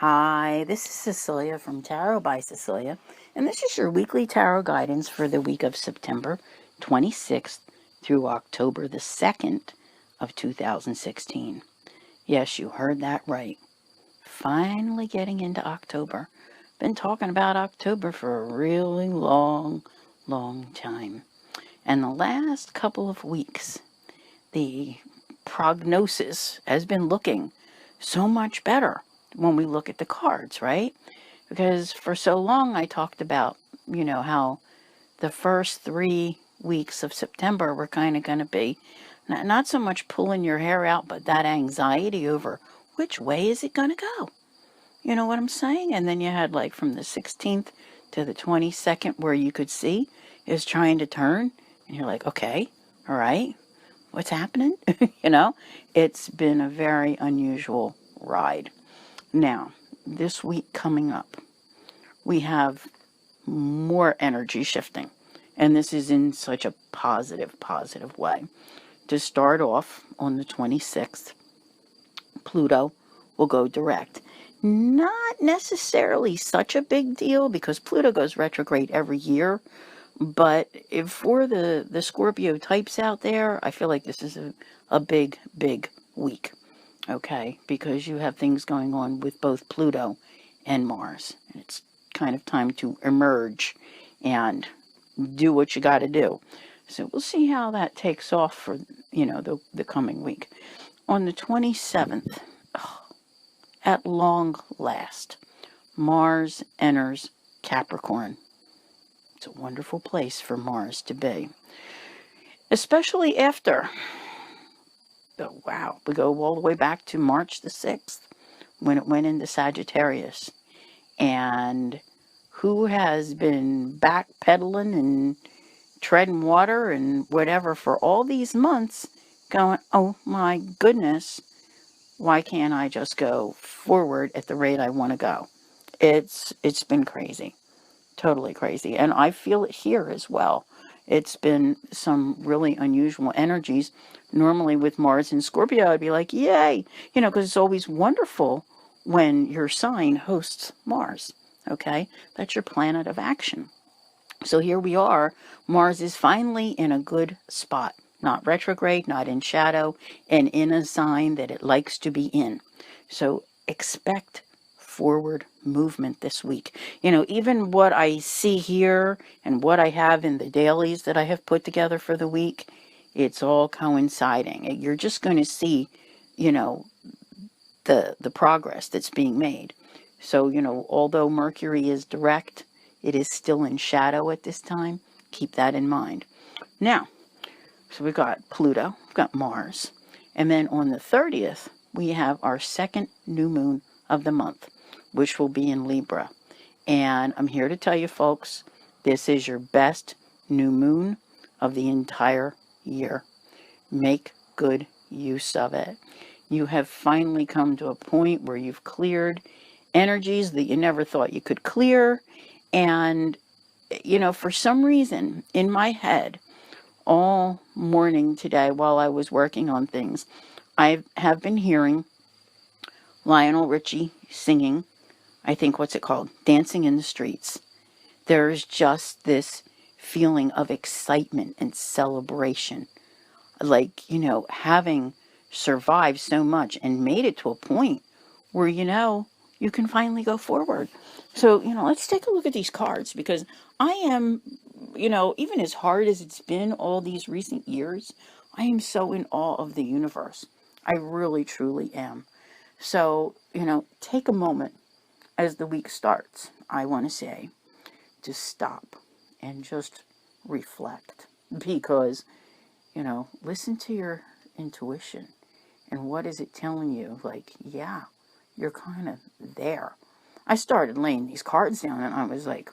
Hi, this is Cecilia from Tarot by Cecilia, and this is your weekly tarot guidance for the week of September 26th through October the 2nd of 2016. Yes, you heard that right. Finally getting into October. Been talking about October for a really long time. And the last couple of weeks, the prognosis has been looking so much better when we look at the cards, right? Because for so long I talked about, how the first 3 weeks of September were kind of going to be not so much pulling your hair out, but that anxiety over which way is it going to go? You know what I'm saying? And then you had like from the 16th to the 22nd where you could see is trying to turn. And you're like, okay, all right, what's happening? It's been a very unusual ride. Now, this week coming up, we have more energy shifting. And this is in such a positive way. To start off on the 26th, Pluto will go direct. Not necessarily such a big deal because Pluto goes retrograde every year. But if for the Scorpio types out there, I feel like this is a big week. Okay, because you have things going on with both Pluto and Mars. It's kind of time to emerge and do what you got to do. So we'll see how that takes off for, the coming week. On the 27th, at long last, Mars enters Capricorn. It's a wonderful place for Mars to be. Especially after, we go all the way back to March the 6th when it went into Sagittarius. And who has been backpedaling and treading water and whatever for all these months going, oh my goodness, why can't I just go forward at the rate I want to go? It's been crazy. Totally crazy. And I feel it here as well. It's been some really unusual energies. Normally with Mars and Scorpio, I'd be like, yay, because it's always wonderful when your sign hosts Mars. Okay, that's your planet of action. So here we are. Mars is finally in a good spot, not retrograde, not in shadow, and in a sign that it likes to be in. So expect forward movement this week. Even what I see here and what I have in the dailies that I have put together for the week, it's all coinciding. You're just going to see, the progress that's being made. So, although Mercury is direct, it is still in shadow at this time. Keep that in mind. Now, so we've got Pluto, we've got Mars, and then on the 30th, we have our second new moon of the month, which will be in Libra. And I'm here to tell you, folks, this is your best new moon of the entire year. Make good use of it. You have finally come to a point where you've cleared energies that you never thought you could clear. And, for some reason in my head, all morning today while I was working on things, I have been hearing Lionel Richie singing, I think, what's it called? Dancing in the Streets. There's just this feeling of excitement and celebration. Like, having survived so much and made it to a point where, you can finally go forward. So, let's take a look at these cards because I am, even as hard as it's been all these recent years, I am so in awe of the universe. I really, truly am. So, take a moment as the week starts, I want to say, to stop and just reflect because, listen to your intuition and what is it telling you? Like, yeah, you're kind of there. I started laying these cards down and I was like,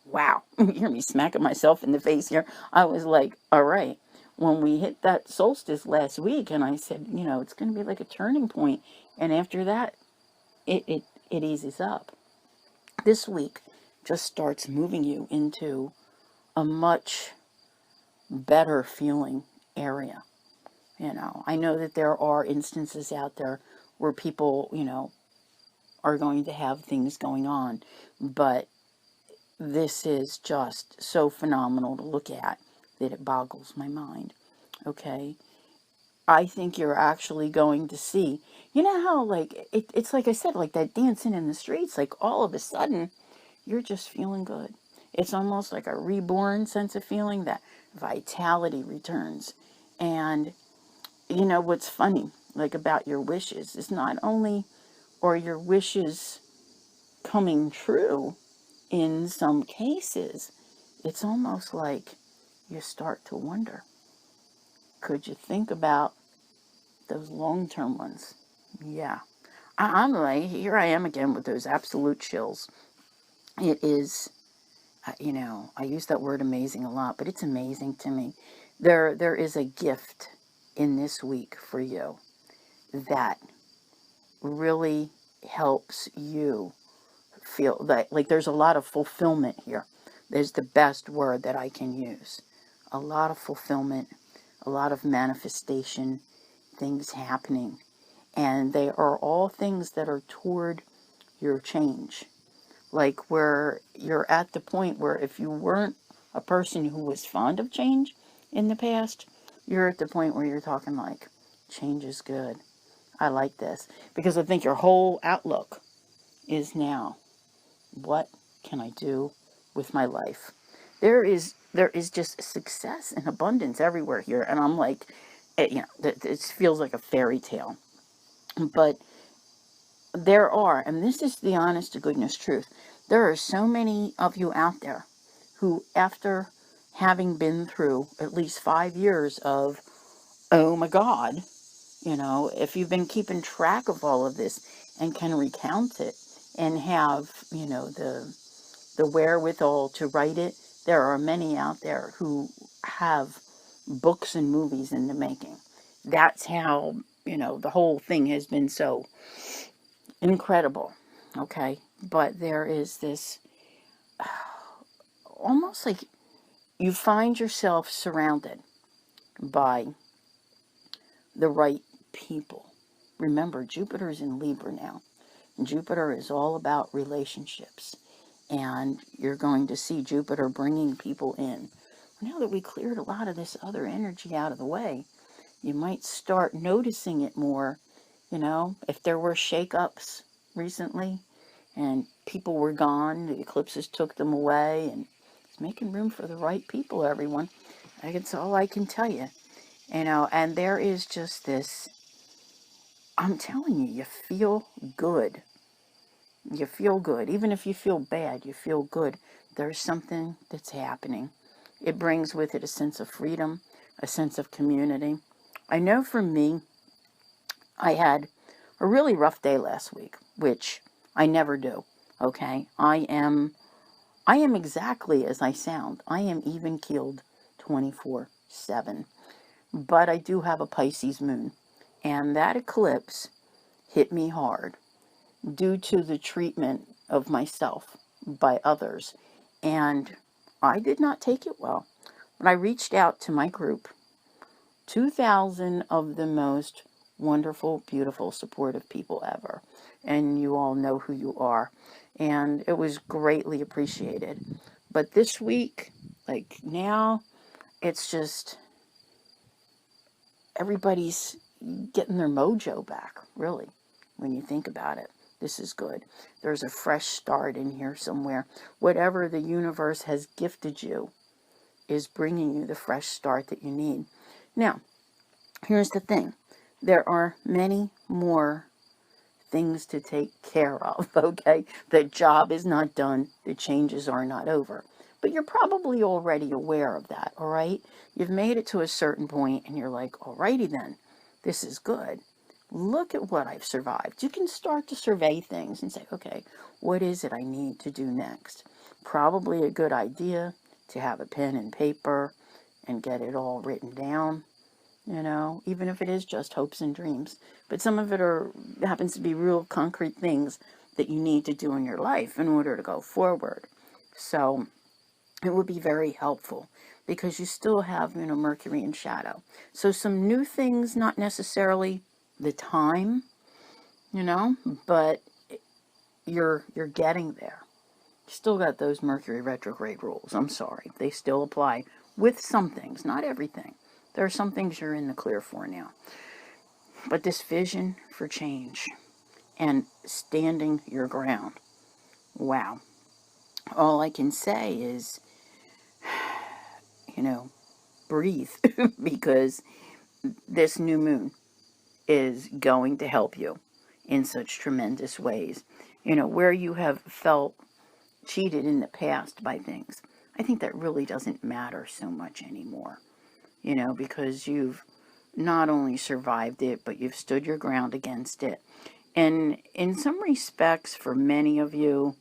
wow, you hear me smacking myself in the face here. I was like, all right, when we hit that solstice last week and I said, it's going to be like a turning point. And after that, it eases up. This week just starts moving you into a much better feeling area. I know that there are instances out there where people, are going to have things going on. But this is just so phenomenal to look at that it boggles my mind. Okay? I think you're actually going to see, you know how, like, it's like I said, like that dancing in the streets, like all of a sudden, you're just feeling good. It's almost like a reborn sense of feeling, that vitality returns. And you know what's funny, like about your wishes, is not only are your wishes coming true in some cases, it's almost like you start to wonder, could you think about those long-term ones? Yeah. I'm like, here I am again with those absolute chills. It is, you know, I use that word amazing a lot, but it's amazing to me. There is a gift in this week for you that really helps you feel that, like, there's a lot of fulfillment here. There's the best word that I can use. A lot of fulfillment, a lot of manifestation, things happening. And they are all things that are toward your change. Like where you're at the point where if you weren't a person who was fond of change in the past, you're at the point where you're talking like, change is good. I like this. Because I think your whole outlook is now, what can I do with my life? There is just success and abundance everywhere here. And I'm like, you know, it feels like a fairy tale. But there are, and this is the honest to goodness truth, there are so many of you out there who, after having been through at least 5 years of, oh my God, you know, if you've been keeping track of all of this and can recount it and have, you know, the wherewithal to write it, there are many out there who have books and movies in the making. That's how, you know, the whole thing has been so incredible. Okay. But there is this almost like you find yourself surrounded by the right people. Remember, Jupiter is in Libra now. Jupiter is all about relationships. And you're going to see Jupiter bringing people in. Now that we cleared a lot of this other energy out of the way, you might start noticing it more. You know, if there were shakeups recently and people were gone, the eclipses took them away, and it's making room for the right people, everyone. That's all I can tell you. You know, and there is just this, I'm telling you, you feel good. You feel good. Even if you feel bad, you feel good. There's something that's happening. It brings with it a sense of freedom, a sense of community. I know for me, I had a really rough day last week, which I never do. Okay? I am exactly as I sound. I am even keeled 24/7. But I do have a Pisces moon. And that eclipse hit me hard due to the treatment of myself by others. And I did not take it well. When I reached out to my group, 2,000 of the most wonderful, beautiful, supportive people ever. And you all know who you are. And it was greatly appreciated. But this week, like now, it's just everybody's getting their mojo back, really, when you think about it. This is good. There's a fresh start in here somewhere. Whatever the universe has gifted you is bringing you the fresh start that you need. Now, here's the thing. There are many more things to take care of, okay? The job is not done. The changes are not over. But you're probably already aware of that, all right? You've made it to a certain point and you're like, alrighty then, this is good. Look at what I've survived. You can start to survey things and say, okay, what is it I need to do next? Probably a good idea to have a pen and paper and get it all written down, you know, even if it is just hopes and dreams. But some of it happens to be real concrete things that you need to do in your life in order to go forward. So it would be very helpful because you still have, you know, Mercury in shadow. So some new things, not necessarily the time, you know, but you're getting there. Still got those Mercury retrograde rules. I'm sorry. They still apply with some things, not everything. There are some things you're in the clear for now. But this vision for change and standing your ground. Wow. All I can say is, breathe because this new moon is going to help you in such tremendous ways. Where you have felt cheated in the past by things, I think that really doesn't matter so much anymore, because you've not only survived it, but you've stood your ground against it. And in some respects, for many of you,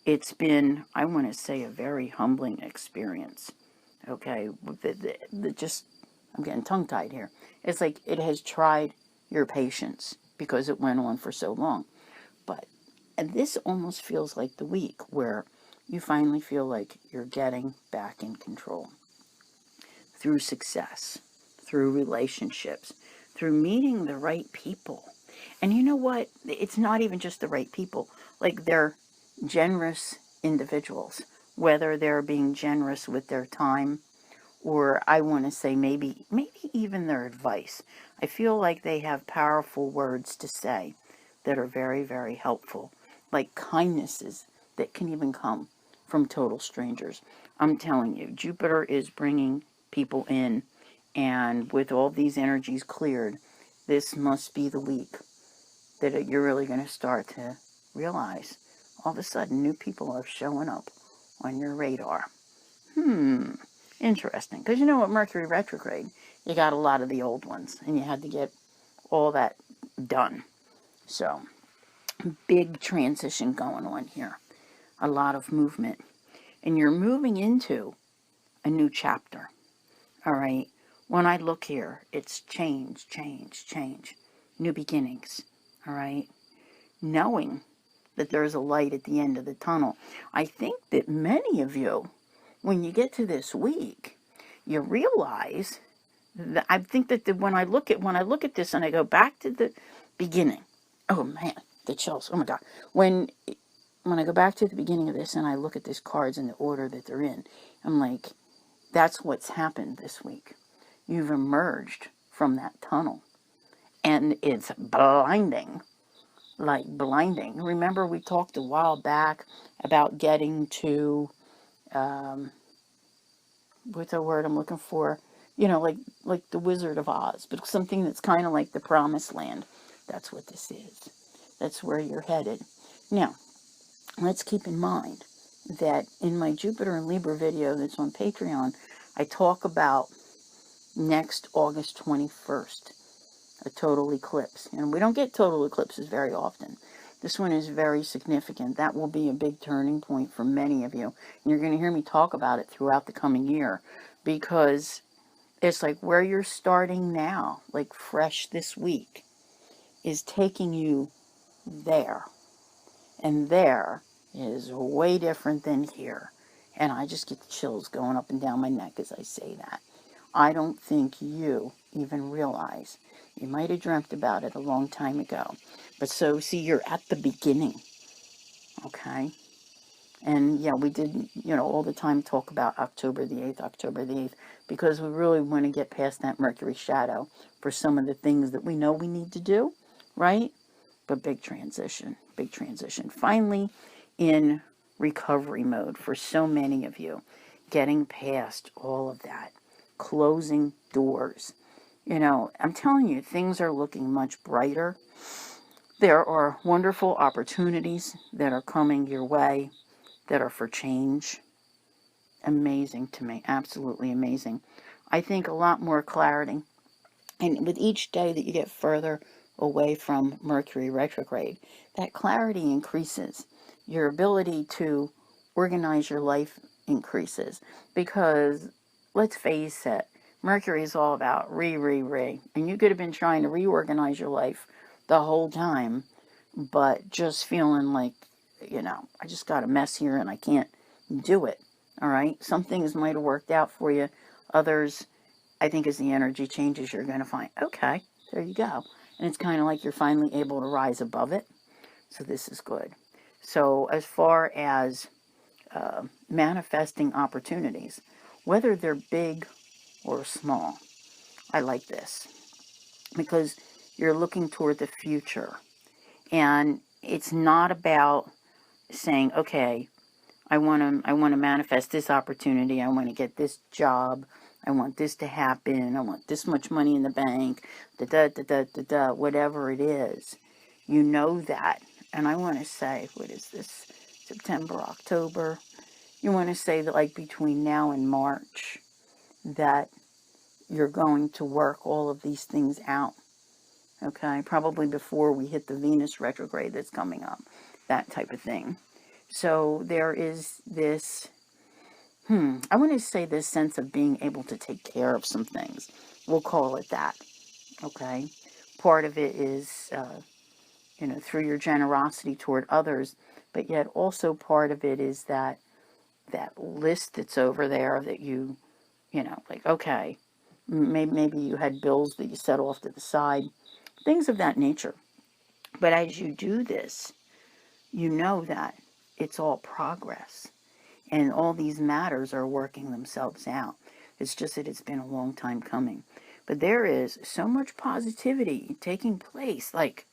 it's been, I want to say, a very humbling experience. Okay, I'm getting tongue-tied here. It's like it has tried your patience because it went on for so long. But this almost feels like the week where you finally feel like you're getting back in control. Through success, through relationships, through meeting the right people. And you know what? It's not even just the right people. Like, they're generous individuals, whether they're being generous with their time, or I want to say maybe even their advice. I feel like they have powerful words to say that are very, very helpful, like kindnesses that can even come from total strangers. I'm telling you, Jupiter is bringing people in, and with all these energies cleared, this must be the week that you're really going to start to realize all of a sudden new people are showing up on your radar. Interesting. Because you know what, Mercury retrograde, you got a lot of the old ones, and you had to get all that done. So, big transition going on here. A lot of movement. And you're moving into a new chapter. All right? When I look here, it's change, change, change. New beginnings. All right? Knowing that there's a light at the end of the tunnel. I think that many of you, when you get to this week, you realize that I think that when I look at this and I go back to the beginning, oh man, the chills, oh my God. When I go back to the beginning of this and I look at these cards in the order that they're in, I'm like, that's what's happened this week. You've emerged from that tunnel, and it's blinding. Like blinding. Remember, we talked a while back about getting to, what's the word I'm looking for? Like the Wizard of Oz, but something that's kind of like the Promised Land. That's what this is. That's where you're headed. Now, let's keep in mind that in my Jupiter and Libra video that's on Patreon, I talk about next August 21st, a total eclipse. And we don't get total eclipses very often. This one is very significant. That will be a big turning point for many of you. And you're going to hear me talk about it throughout the coming year, because it's like where you're starting now, like fresh this week, is taking you there. And there is way different than here. And I just get the chills going up and down my neck as I say that. I don't think you even realize. You might have dreamt about it a long time ago. But so, see, you're at the beginning. Okay? And yeah, we did, all the time talk about October the 8th, because we really want to get past that Mercury shadow for some of the things that we know we need to do, right? But big transition. Finally, in recovery mode for so many of you, getting past all of that, closing doors. I'm telling you, things are looking much brighter. There are wonderful opportunities that are coming your way that are for change. Amazing to me. Absolutely amazing. I think a lot more clarity. And with each day that you get further away from Mercury retrograde, that clarity increases. Your ability to organize your life increases. Because, let's face it, Mercury is all about re. And you could have been trying to reorganize your life the whole time, but just feeling like, I just got a mess here and I can't do it. All right? Some things might have worked out for you. Others, I think as the energy changes, you're going to find, okay, there you go. And it's kind of like you're finally able to rise above it. So this is good. So as far as manifesting opportunities, whether they're big or small, I like this because you're looking toward the future. And it's not about saying, okay, I want to manifest this opportunity. I want to get this job. I want this to happen. I want this much money in the bank. Da da da da da da. Whatever it is, you know that. And I want to say, what is this? September, October. You want to say that like between now and March, that you're going to work all of these things out. Okay, probably before we hit the Venus retrograde that's coming up, that type of thing. So there is this, I want to say this sense of being able to take care of some things. We'll call it that, okay? Part of it is, through your generosity toward others, but yet also part of it is that list that's over there that like, okay, maybe you had bills that you set off to the side, things of that nature. But as you do this, you know that it's all progress. And all these matters are working themselves out. It's just that it's been a long time coming. But there is so much positivity taking place, like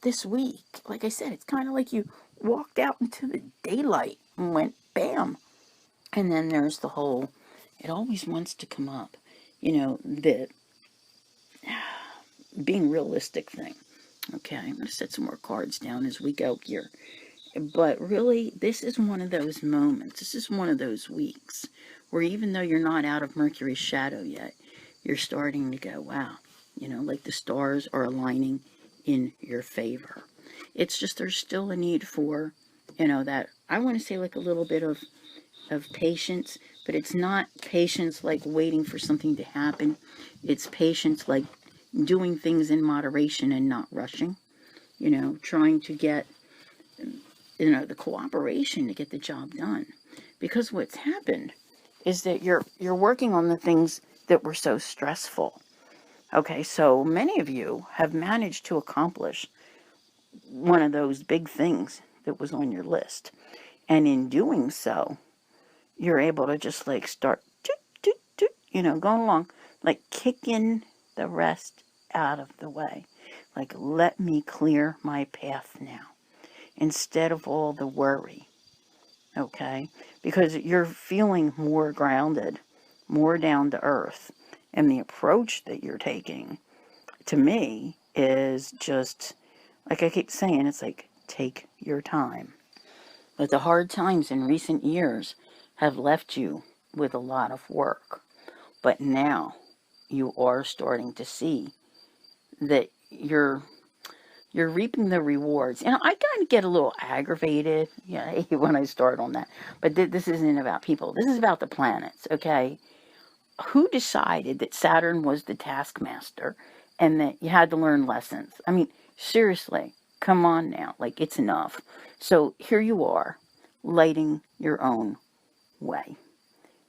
this week. Like I said, it's kind of like you walked out into the daylight and went bam. And then there's the whole, it always wants to come up, the being realistic thing. Okay, I'm going to set some more cards down as we go here. But really, this is one of those moments. This is one of those weeks where even though you're not out of Mercury's shadow yet, you're starting to go, wow, like the stars are aligning in your favor. It's just there's still a need for, that, I want to say like a little bit of patience, but it's not patience like waiting for something to happen. It's patience like doing things in moderation and not rushing, trying to get the cooperation to get the job done. Because what's happened is that you're working on the things that were so stressful. Okay, so many of you have managed to accomplish one of those big things that was on your list. And in doing so, you're able to just like start going along, like kicking the rest out of the way. Like, let me clear my path now, instead of all the worry, okay? Because you're feeling more grounded, more down to earth. And the approach that you're taking, to me, is just, like I keep saying, it's like, take your time. But the hard times in recent years have left you with a lot of work. But now you are starting to see that you're reaping the rewards. And I kind of get a little aggravated, when I start on that. But this isn't about people. This is about the planets, okay? Who decided that Saturn was the taskmaster and that you had to learn lessons? I mean, seriously, come on now. Like, it's enough. So here you are, lighting your own way.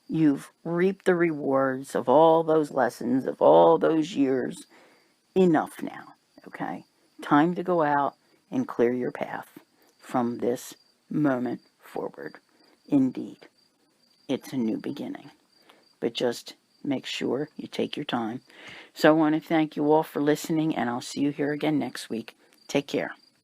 You've reaped the rewards of all those lessons, of all those years. Enough now, okay? Time to go out and clear your path from this moment forward. Indeed, it's a new beginning. But just make sure you take your time. So I want to thank you all for listening, and I'll see you here again next week. Take care.